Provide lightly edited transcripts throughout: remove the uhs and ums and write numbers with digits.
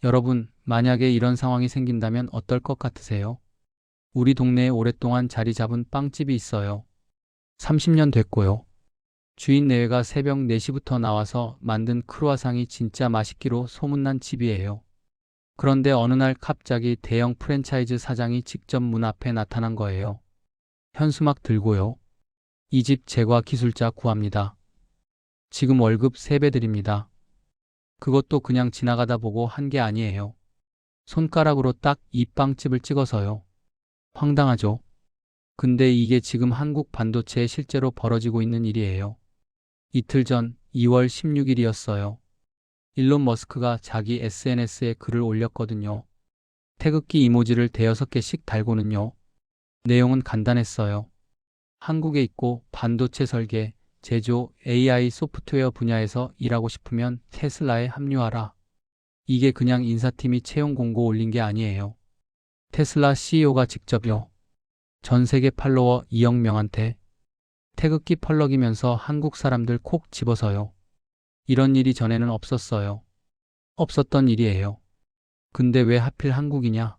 여러분, 만약에 이런 상황이 생긴다면 어떨 것 같으세요? 우리 동네에 오랫동안 자리 잡은 빵집이 있어요. 30년 됐고요. 주인 내외가 새벽 4시부터 나와서 만든 크루아상이 진짜 맛있기로 소문난 집이에요. 그런데 어느 날 갑자기 대형 프랜차이즈 사장이 직접 문 앞에 나타난 거예요. 현수막 들고요. 이 집 제과 기술자 구합니다. 지금 월급 3배 드립니다. 그것도 그냥 지나가다 보고 한 게 아니에요. 손가락으로 딱 이 빵집을 찍어서요. 황당하죠? 근데 이게 지금 한국 반도체에 실제로 벌어지고 있는 일이에요. 이틀 전 2월 16일이었어요. 일론 머스크가 자기 SNS에 글을 올렸거든요. 태극기 이모지를 대여섯 개씩 달고는요. 내용은 간단했어요. 한국에 있고 반도체 설계, 제조, AI 소프트웨어 분야에서 일하고 싶으면 테슬라에 합류하라. 이게 그냥 인사팀이 채용 공고 올린 게 아니에요. 테슬라 CEO가 직접요. 전 세계 팔로워 2억 명한테 태극기 펄럭이면서 한국 사람들 콕 집어서요. 이런 일이 전에는 없었어요. 없었던 일이에요. 근데 왜 하필 한국이냐?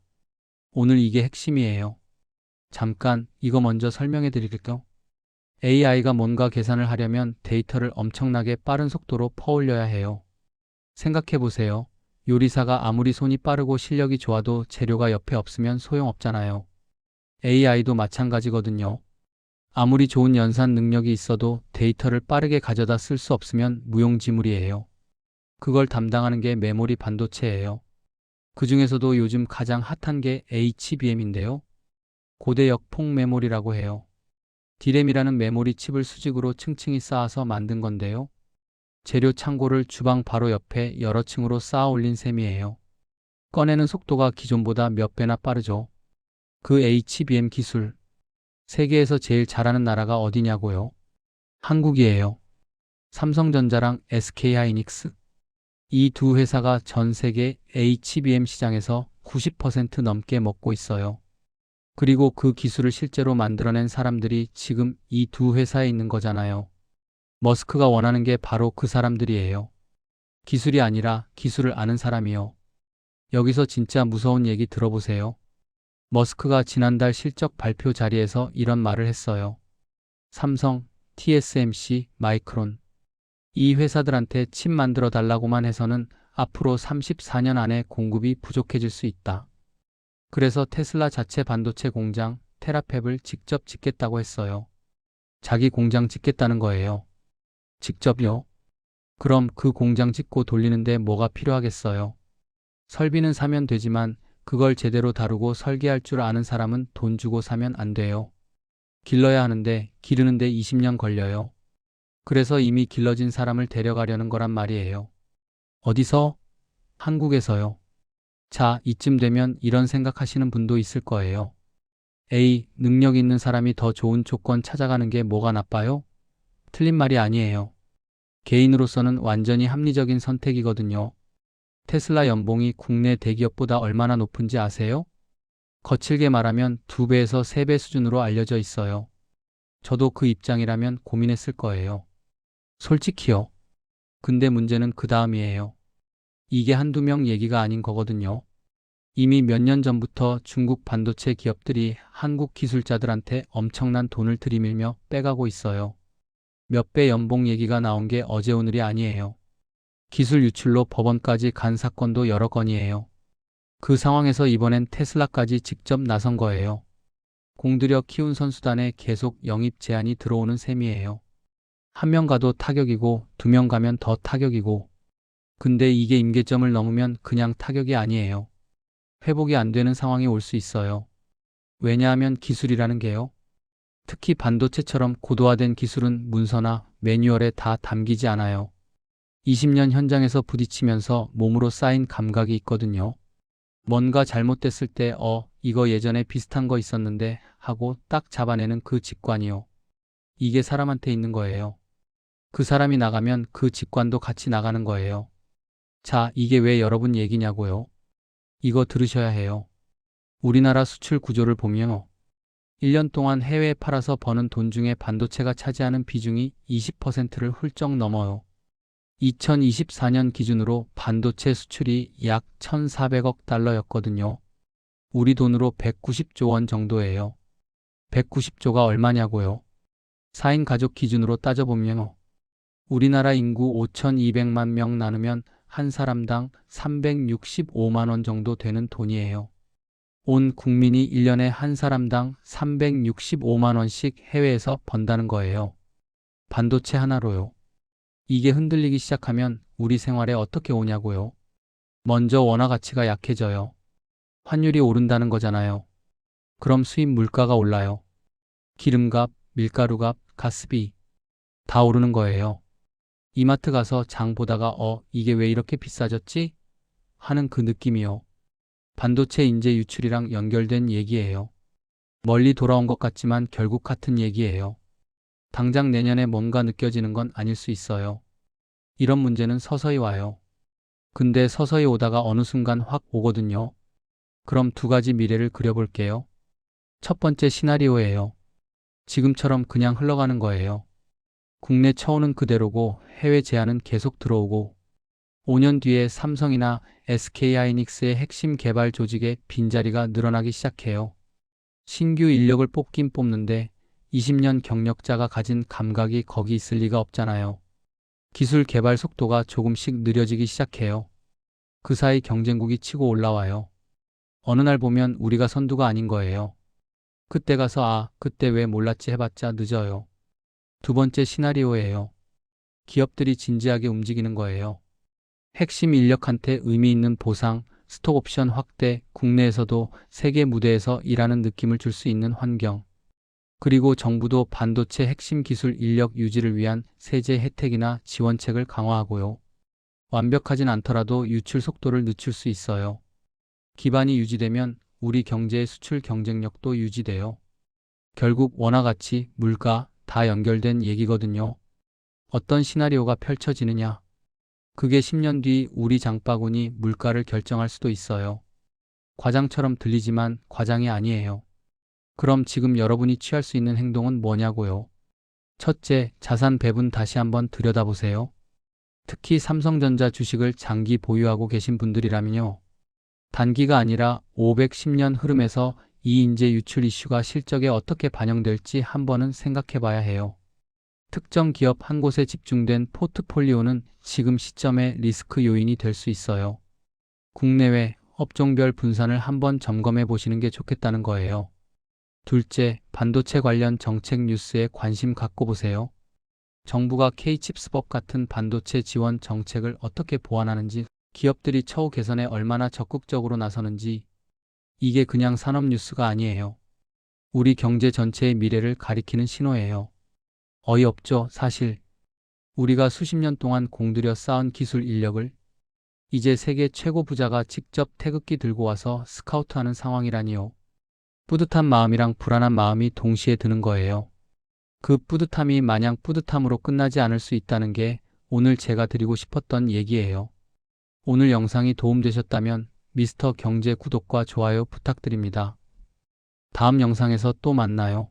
오늘 이게 핵심이에요. 잠깐 이거 먼저 설명해 드릴게요. AI가 뭔가 계산을 하려면 데이터를 엄청나게 빠른 속도로 퍼올려야 해요. 생각해 보세요. 요리사가 아무리 손이 빠르고 실력이 좋아도 재료가 옆에 없으면 소용없잖아요. AI도 마찬가지거든요. 아무리 좋은 연산 능력이 있어도 데이터를 빠르게 가져다 쓸 수 없으면 무용지물이에요. 그걸 담당하는 게 메모리 반도체예요. 그 중에서도 요즘 가장 핫한 게 HBM인데요. 고대역 폭 메모리라고 해요. D램이라는 메모리 칩을 수직으로 층층이 쌓아서 만든 건데요. 재료 창고를 주방 바로 옆에 여러 층으로 쌓아 올린 셈이에요. 꺼내는 속도가 기존보다 몇 배나 빠르죠. 그 HBM 기술, 세계에서 제일 잘하는 나라가 어디냐고요? 한국이에요. 삼성전자랑 SK하이닉스. 이 두 회사가 전 세계 HBM 시장에서 90% 넘게 먹고 있어요. 그리고 그 기술을 실제로 만들어낸 사람들이 지금 이 두 회사에 있는 거잖아요. 머스크가 원하는 게 바로 그 사람들이에요. 기술이 아니라 기술을 아는 사람이요. 여기서 진짜 무서운 얘기 들어보세요. 머스크가 지난달 실적 발표 자리에서 이런 말을 했어요. 삼성, TSMC, 마이크론. 이 회사들한테 칩 만들어 달라고만 해서는 앞으로 34년 안에 공급이 부족해질 수 있다. 그래서 테슬라 자체 반도체 공장, 테라팹을 직접 짓겠다고 했어요. 자기 공장 짓겠다는 거예요. 직접요? 그럼 그 공장 짓고 돌리는데 뭐가 필요하겠어요? 설비는 사면 되지만 그걸 제대로 다루고 설계할 줄 아는 사람은 돈 주고 사면 안 돼요. 길러야 하는데 기르는데 20년 걸려요. 그래서 이미 길러진 사람을 데려가려는 거란 말이에요. 어디서? 한국에서요. 자, 이쯤 되면 이런 생각하시는 분도 있을 거예요. 에이, 능력 있는 사람이 더 좋은 조건 찾아가는 게 뭐가 나빠요? 틀린 말이 아니에요. 개인으로서는 완전히 합리적인 선택이거든요. 테슬라 연봉이 국내 대기업보다 얼마나 높은지 아세요? 거칠게 말하면 2배에서 3배 수준으로 알려져 있어요. 저도 그 입장이라면 고민했을 거예요. 솔직히요. 근데 문제는 그 다음이에요. 이게 한두 명 얘기가 아닌 거거든요. 이미 몇 년 전부터 중국 반도체 기업들이 한국 기술자들한테 엄청난 돈을 들이밀며 빼가고 있어요. 몇 배 연봉 얘기가 나온 게 어제 오늘이 아니에요. 기술 유출로 법원까지 간 사건도 여러 건이에요. 그 상황에서 이번엔 테슬라까지 직접 나선 거예요. 공들여 키운 선수단에 계속 영입 제한이 들어오는 셈이에요. 한 명 가도 타격이고 2명 가면 더 타격이고. 근데 이게 임계점을 넘으면 그냥 타격이 아니에요. 회복이 안 되는 상황이 올 수 있어요. 왜냐하면 기술이라는 게요. 특히 반도체처럼 고도화된 기술은 문서나 매뉴얼에 다 담기지 않아요. 20년 현장에서 부딪히면서 몸으로 쌓인 감각이 있거든요. 뭔가 잘못됐을 때 이거 예전에 비슷한 거 있었는데 하고 딱 잡아내는 그 직관이요. 이게 사람한테 있는 거예요. 그 사람이 나가면 그 직관도 같이 나가는 거예요. 자, 이게 왜 여러분 얘기냐고요? 이거 들으셔야 해요. 우리나라 수출 구조를 보면 1년 동안 해외에 팔아서 버는 돈 중에 반도체가 차지하는 비중이 20%를 훌쩍 넘어요. 2024년 기준으로 반도체 수출이 약 1,400억 달러였거든요. 우리 돈으로 190조 원 정도예요. 190조가 얼마냐고요? 4인 가족 기준으로 따져보면요. 우리나라 인구 5,200만 명 나누면 한 사람당 365만 원 정도 되는 돈이에요. 온 국민이 1년에 한 사람당 365만 원씩 해외에서 번다는 거예요. 반도체 하나로요. 이게 흔들리기 시작하면 우리 생활에 어떻게 오냐고요? 먼저 원화 가치가 약해져요. 환율이 오른다는 거잖아요. 그럼 수입 물가가 올라요. 기름값, 밀가루값, 가스비 다 오르는 거예요. 이마트 가서 장 보다가 이게 왜 이렇게 비싸졌지? 하는 그 느낌이요. 반도체 인재 유출이랑 연결된 얘기예요. 멀리 돌아온 것 같지만 결국 같은 얘기예요. 당장 내년에 뭔가 느껴지는 건 아닐 수 있어요. 이런 문제는 서서히 와요. 근데 서서히 오다가 어느 순간 확 오거든요. 그럼 두 가지 미래를 그려볼게요. 첫 번째 시나리오예요. 지금처럼 그냥 흘러가는 거예요. 국내 처우는 그대로고 해외 제한은 계속 들어오고 5년 뒤에 삼성이나 SK하이닉스의 핵심 개발 조직에 빈자리가 늘어나기 시작해요. 신규 인력을 뽑긴 뽑는데 20년 경력자가 가진 감각이 거기 있을 리가 없잖아요. 기술 개발 속도가 조금씩 느려지기 시작해요. 그 사이 경쟁국이 치고 올라와요. 어느 날 보면 우리가 선두가 아닌 거예요. 그때 가서 그때 왜 몰랐지 해봤자 늦어요. 두 번째 시나리오예요. 기업들이 진지하게 움직이는 거예요. 핵심 인력한테 의미 있는 보상, 스톡 옵션 확대, 국내에서도 세계 무대에서 일하는 느낌을 줄 수 있는 환경. 그리고 정부도 반도체 핵심 기술 인력 유지를 위한 세제 혜택이나 지원책을 강화하고요. 완벽하진 않더라도 유출 속도를 늦출 수 있어요. 기반이 유지되면 우리 경제의 수출 경쟁력도 유지돼요. 결국 원화 가치, 물가 다 연결된 얘기거든요. 어떤 시나리오가 펼쳐지느냐? 그게 10년 뒤 우리 장바구니 물가를 결정할 수도 있어요. 과장처럼 들리지만 과장이 아니에요. 그럼 지금 여러분이 취할 수 있는 행동은 뭐냐고요? 첫째, 자산 배분 다시 한번 들여다보세요. 특히 삼성전자 주식을 장기 보유하고 계신 분들이라면요. 단기가 아니라 510년 흐름에서 이 인재 유출 이슈가 실적에 어떻게 반영될지 한 번은 생각해 봐야 해요. 특정 기업 한 곳에 집중된 포트폴리오는 지금 시점의 리스크 요인이 될 수 있어요. 국내외 업종별 분산을 한번 점검해 보시는 게 좋겠다는 거예요. 둘째, 반도체 관련 정책 뉴스에 관심 갖고 보세요. 정부가 K-칩스법 같은 반도체 지원 정책을 어떻게 보완하는지, 기업들이 처우 개선에 얼마나 적극적으로 나서는지, 이게 그냥 산업 뉴스가 아니에요. 우리 경제 전체의 미래를 가리키는 신호예요. 어이없죠, 사실. 우리가 수십 년 동안 공들여 쌓은 기술 인력을 이제 세계 최고 부자가 직접 태극기 들고 와서 스카우트하는 상황이라니요. 뿌듯한 마음이랑 불안한 마음이 동시에 드는 거예요. 그 뿌듯함이 마냥 뿌듯함으로 끝나지 않을 수 있다는 게 오늘 제가 드리고 싶었던 얘기예요. 오늘 영상이 도움되셨다면 미스터 경제 구독과 좋아요 부탁드립니다. 다음 영상에서 또 만나요.